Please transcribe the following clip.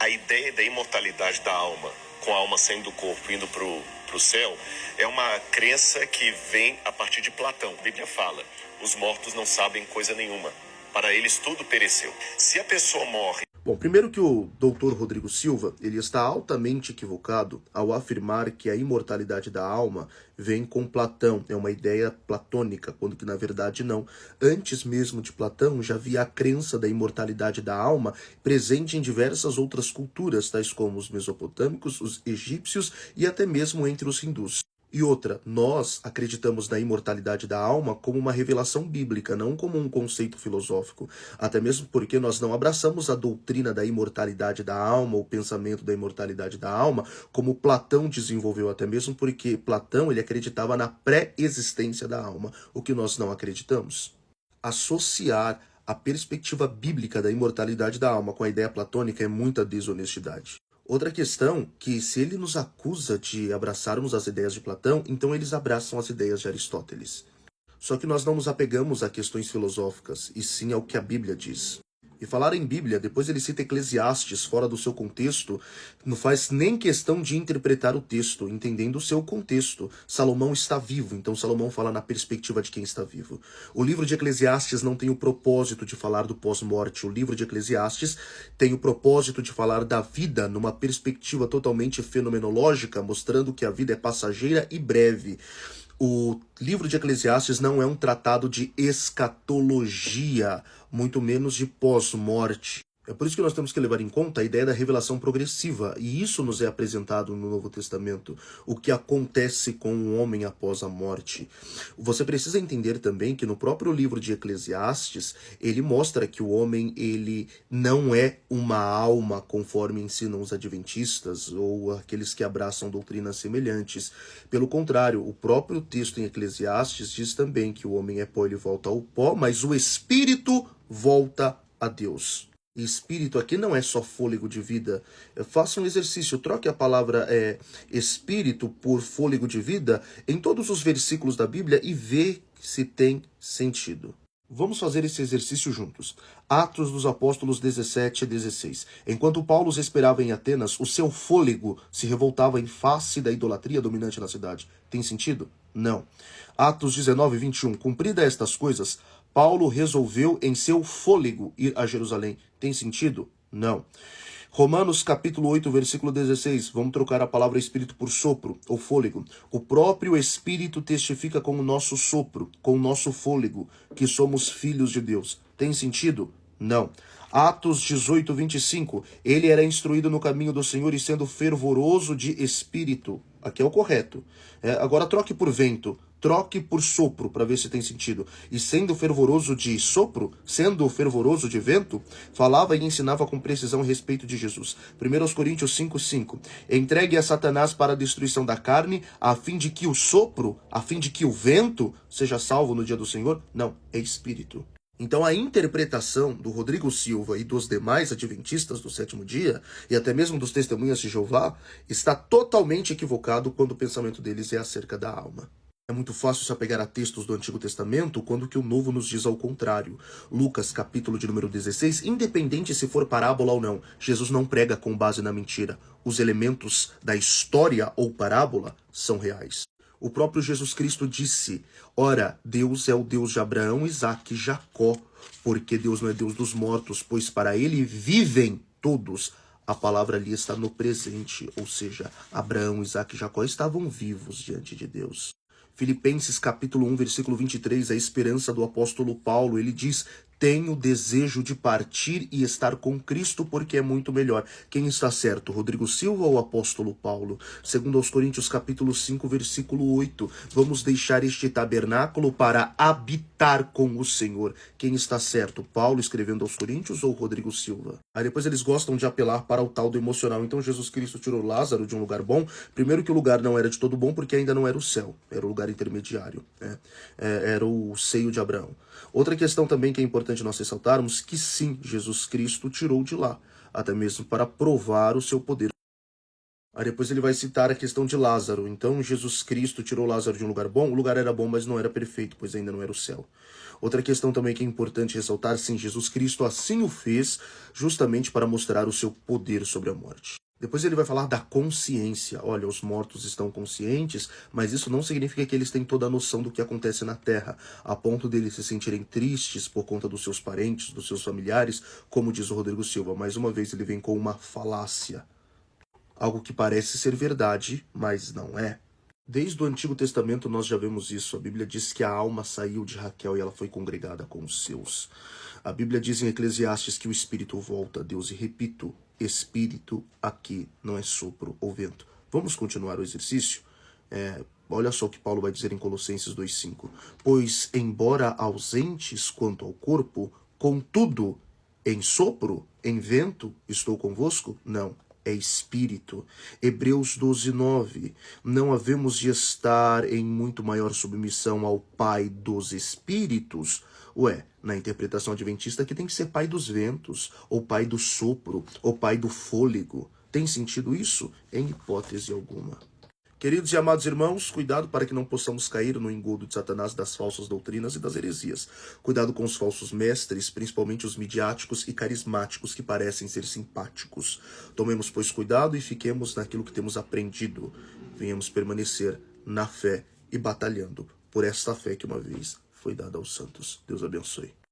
A ideia da imortalidade da alma, com a alma saindo do corpo, indo para o céu, é uma crença que vem a partir de Platão. A Bíblia fala, os mortos não sabem coisa nenhuma. Para eles tudo pereceu. Se a pessoa morre... Bom, primeiro que o Dr. Rodrigo Silva, ele está altamente equivocado ao afirmar que a imortalidade da alma vem com Platão, é uma ideia platônica, quando que na verdade não. Antes mesmo de Platão, já havia a crença da imortalidade da alma presente em diversas outras culturas, tais como os mesopotâmicos, os egípcios e até mesmo entre os hindus. E outra, nós acreditamos na imortalidade da alma como uma revelação bíblica, não como um conceito filosófico. Até mesmo porque nós não abraçamos a doutrina da imortalidade da alma, o pensamento da imortalidade da alma, como Platão desenvolveu, até mesmo porque Platão ele acreditava na pré-existência da alma, o que nós não acreditamos. Associar a perspectiva bíblica da imortalidade da alma com a ideia platônica é muita desonestidade. Outra questão, que se ele nos acusa de abraçarmos as ideias de Platão, então eles abraçam as ideias de Aristóteles. Só que nós não nos apegamos a questões filosóficas, e sim ao que a Bíblia diz. E falar em Bíblia, depois ele cita Eclesiastes fora do seu contexto, não faz nem questão de interpretar o texto, entendendo o seu contexto. Salomão está vivo, então Salomão fala na perspectiva de quem está vivo. O livro de Eclesiastes não tem o propósito de falar do pós-morte. O livro de Eclesiastes tem o propósito de falar da vida numa perspectiva totalmente fenomenológica, mostrando que a vida é passageira e breve. O livro de Eclesiastes não é um tratado de escatologia, muito menos de pós-morte. É por isso que nós temos que levar em conta a ideia da revelação progressiva, e isso nos é apresentado no Novo Testamento, o que acontece com o homem após a morte. Você precisa entender também que no próprio livro de Eclesiastes, ele mostra que o homem ele não é uma alma, conforme ensinam os adventistas ou aqueles que abraçam doutrinas semelhantes. Pelo contrário, o próprio texto em Eclesiastes diz também que o homem é pó, ele volta ao pó, mas o espírito volta a Deus. E espírito aqui não é só fôlego de vida. Faça um exercício, troque a palavra espírito por fôlego de vida em todos os versículos da Bíblia e vê se tem sentido. Vamos fazer esse exercício juntos. Atos dos Apóstolos 17 a 16. Enquanto Paulo os esperava em Atenas, o seu fôlego se revoltava em face da idolatria dominante na cidade. Tem sentido? Não. Atos 19, 21. Cumprida estas coisas, Paulo resolveu em seu fôlego ir a Jerusalém. Tem sentido? Não. Romanos capítulo 8, versículo 16. Vamos trocar a palavra espírito por sopro, ou fôlego. O próprio Espírito testifica com o nosso sopro, com o nosso fôlego, que somos filhos de Deus. Tem sentido? Não. Atos 18, 25. Ele era instruído no caminho do Senhor e sendo fervoroso de espírito. Aqui é o correto. Agora troque por vento. Troque por sopro, para ver se tem sentido. E sendo fervoroso de sopro, sendo fervoroso de vento, falava e ensinava com precisão a respeito de Jesus. 1 Coríntios 5:5. Entregue a Satanás para a destruição da carne, a fim de que o sopro, a fim de que o vento seja salvo no dia do Senhor? Não, é espírito. Então a interpretação do Rodrigo Silva e dos demais adventistas do sétimo dia, e até mesmo dos testemunhas de Jeová, está totalmente equivocado quando o pensamento deles é acerca da alma. É muito fácil se apegar a textos do Antigo Testamento quando que o Novo nos diz ao contrário. Lucas, capítulo de número 16, independente se for parábola ou não, Jesus não prega com base na mentira. Os elementos da história ou parábola são reais. O próprio Jesus Cristo disse, ora, Deus é o Deus de Abraão, Isaque e Jacó, porque Deus não é Deus dos mortos, pois para ele vivem todos. A palavra ali está no presente, ou seja, Abraão, Isaque e Jacó estavam vivos diante de Deus. Filipenses capítulo 1, versículo 23, a esperança do apóstolo Paulo, ele diz, tenho desejo de partir e estar com Cristo porque é muito melhor. Quem está certo, Rodrigo Silva ou o apóstolo Paulo? Segundo aos Coríntios capítulo 5, versículo 8, vamos deixar este tabernáculo para habitar com o Senhor. Quem está certo, Paulo escrevendo aos Coríntios ou Rodrigo Silva? Aí depois eles gostam de apelar para o tal do emocional. Então Jesus Cristo tirou Lázaro de um lugar bom. Primeiro que o lugar não era de todo bom porque ainda não era o céu. Era o lugar intermediário. Era o seio de Abraão. Outra questão também que é importante nós ressaltarmos, que sim, Jesus Cristo tirou de lá. Até mesmo para provar o seu poder. Aí depois ele vai citar a questão de Lázaro. Então Jesus Cristo tirou Lázaro de um lugar bom. O lugar era bom, mas não era perfeito, pois ainda não era o céu. Outra questão também que é importante ressaltar, sim, Jesus Cristo assim o fez justamente para mostrar o seu poder sobre a morte. Depois ele vai falar da consciência. Olha, os mortos estão conscientes, mas isso não significa que eles têm toda a noção do que acontece na Terra, a ponto deles se sentirem tristes por conta dos seus parentes, dos seus familiares, como diz o Rodrigo Silva. Mais uma vez ele vem com uma falácia. Algo que parece ser verdade, mas não é. Desde o Antigo Testamento nós já vemos isso. A Bíblia diz que a alma saiu de Raquel e ela foi congregada com os seus. A Bíblia diz em Eclesiastes que o espírito volta a Deus. E repito, espírito aqui não é sopro ou vento. Vamos continuar o exercício? Olha só o que Paulo vai dizer em Colossenses 2,5. Pois, embora ausentes quanto ao corpo, contudo, em sopro, em vento, estou convosco? Não. É espírito. Hebreus 12:9. Não havemos de estar em muito maior submissão ao Pai dos Espíritos? Ué, na interpretação adventista aqui tem que ser Pai dos ventos, ou Pai do sopro, ou Pai do fôlego. Tem sentido isso? Em hipótese alguma. Queridos e amados irmãos, cuidado para que não possamos cair no engodo de Satanás das falsas doutrinas e das heresias. Cuidado com os falsos mestres, principalmente os midiáticos e carismáticos que parecem ser simpáticos. Tomemos, pois, cuidado e fiquemos naquilo que temos aprendido. Venhamos permanecer na fé e batalhando por esta fé que uma vez foi dada aos santos. Deus abençoe.